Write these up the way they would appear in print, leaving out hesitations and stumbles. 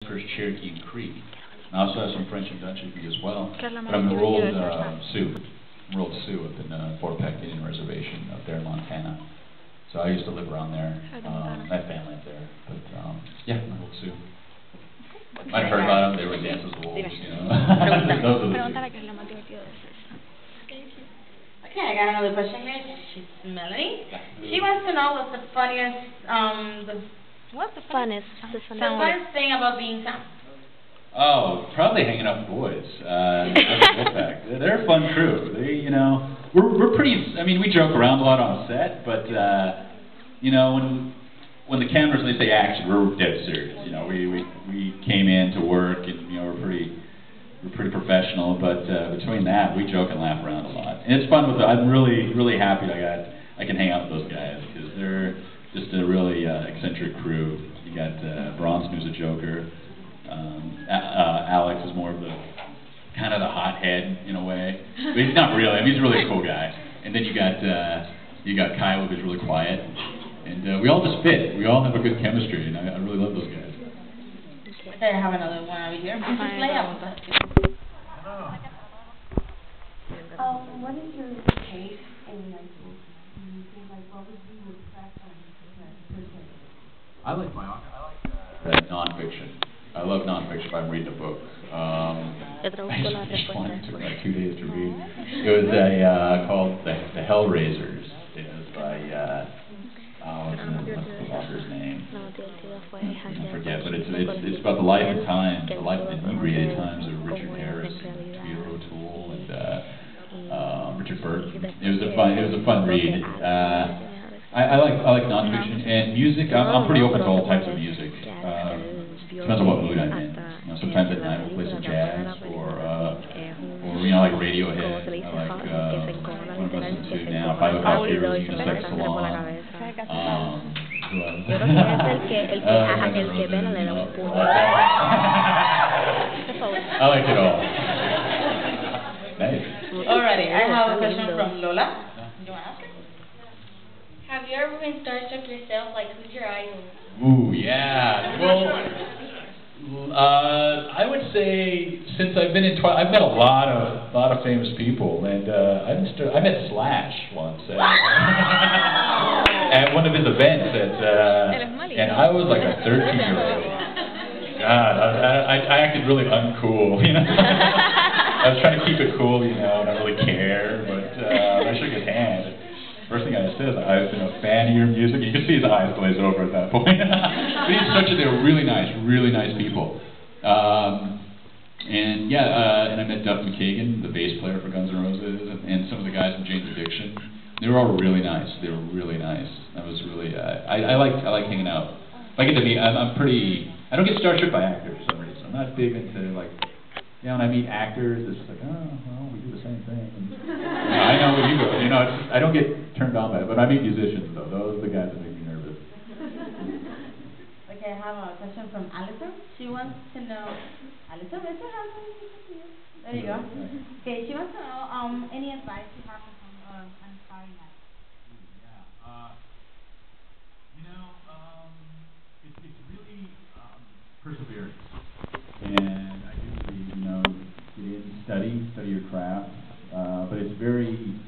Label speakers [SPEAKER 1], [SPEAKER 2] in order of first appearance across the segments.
[SPEAKER 1] first Cherokee and Cree. And I also have some French and Dutch in me as well. But I'm enrolled Sioux. Enrolled Sioux up in Fort Peck Indian Reservation up there in Montana. So I used to live around there. I have family up there. But yeah, I'm enrolled Sioux. Might have heard about them. They were dances of wolves, you know. Those are the two.
[SPEAKER 2] Okay, I got another question here. She's Melanie. She wants to know what's the funniest,
[SPEAKER 3] What's the funnest
[SPEAKER 2] thing about being Sam?
[SPEAKER 1] Oh, probably hanging out with boys. They're a fun crew. They, you know, we're pretty. I mean, we joke around a lot on set, but you know, when the cameras they say action, we're dead serious. You know, we came in to work, and you know, we're pretty professional. But between that, we joke and laugh around a lot, and it's fun. I'm really happy I can hang out with those guys because they're just a really eccentric crew. You got Bronson, who's a joker. Alex is more of the kind of the hothead in a way, but he's not really. I mean, he's really a cool guy. And then you got Kyle, who's really quiet, and we all just fit. We all have a good chemistry, and I really love those guys.
[SPEAKER 2] Okay, I have another one over here. Hello.
[SPEAKER 4] What is your taste in like what would you expect from the person?
[SPEAKER 1] I like nonfiction. I love nonfiction if I'm reading a book. It took like 2 days to read. It was called The Hellraisers. It was by what's the author's name? I forget, but it's about the life and times, the inebriated times of Richard Harris, and Theodore O'Toole, and Richard Burton. It was a fun read. I like nonfiction and music. I'm pretty open to all types of music. Depends on what mood I'm in. You know, sometimes at night we'll play some jazz, or you know, like Radiohead. I like what I'm listening to now. 5 O'Clock Heroes, Unisex Salon. I like it all. Nice.
[SPEAKER 2] Alrighty, I have a question from Lola. You want to ask?
[SPEAKER 3] Have you ever been starstruck yourself? Like, who's your idol?
[SPEAKER 1] Ooh, yeah. Well, I would say since I've been in Twilight, I've met a lot of famous people, and I met Slash once at one of his events and I was like a 13-year-old. God, I acted really uncool, you know. I was trying to keep it cool, you know, not really care, but I shook his hand. First thing I said is, I've been a fan of your music. You can see his eyes glaze over at that point. But they were really nice people. And yeah, and I met Duff McKagan, the bass player for Guns N' Roses, and some of the guys from Jane's Addiction. They were all really nice. They were really nice. I was really, I like hanging out. If I get to meet, I don't get starstruck by actors for some reason. I'm not big into like, you know, when I meet actors, it's just like, oh, well, we do the same thing. And, you know, I know what you do. You know, I don't get turned on by it, but I meet musicians, though. Those are the guys that make me nervous.
[SPEAKER 2] Okay, I have a question from Alison. She wants to know, Alison, raise your hand. There you go. Okay, she wants to know any advice you have for an aspiring actor.
[SPEAKER 1] Yeah. You know, it's really perseverance. And I do believe, you know, get in, study your craft. But it's very,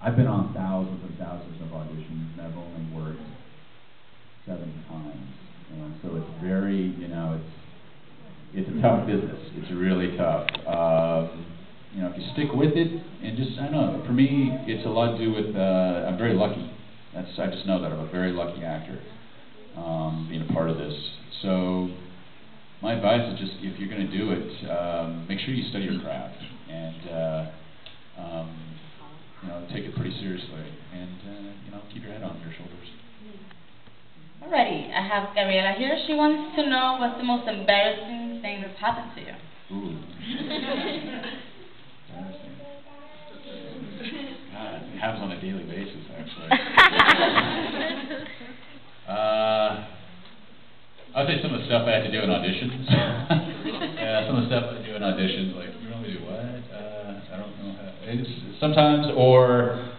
[SPEAKER 1] I've been on thousands and thousands of auditions, and I've only worked 7 times. And so it's very, you know, it's a tough business. It's really tough. You know, if you stick with it, and just, I don't know, for me, it's a lot to do with, I'm very lucky. I just know that I'm a very lucky actor, being a part of this. So, my advice is just, if you're going to do it, make sure you study your craft, and you know, take it pretty seriously, and you know, keep your head on your shoulders.
[SPEAKER 2] Alrighty, I have Gabriela here. She wants to know what's the most embarrassing thing that's happened to you.
[SPEAKER 1] Ooh. Embarrassing. God, it happens on a daily basis, actually. I'll say some of the stuff I had to do in auditions. Yeah, some of the stuff I do in auditions, like, you want me to do what? I don't know how. It's sometimes, or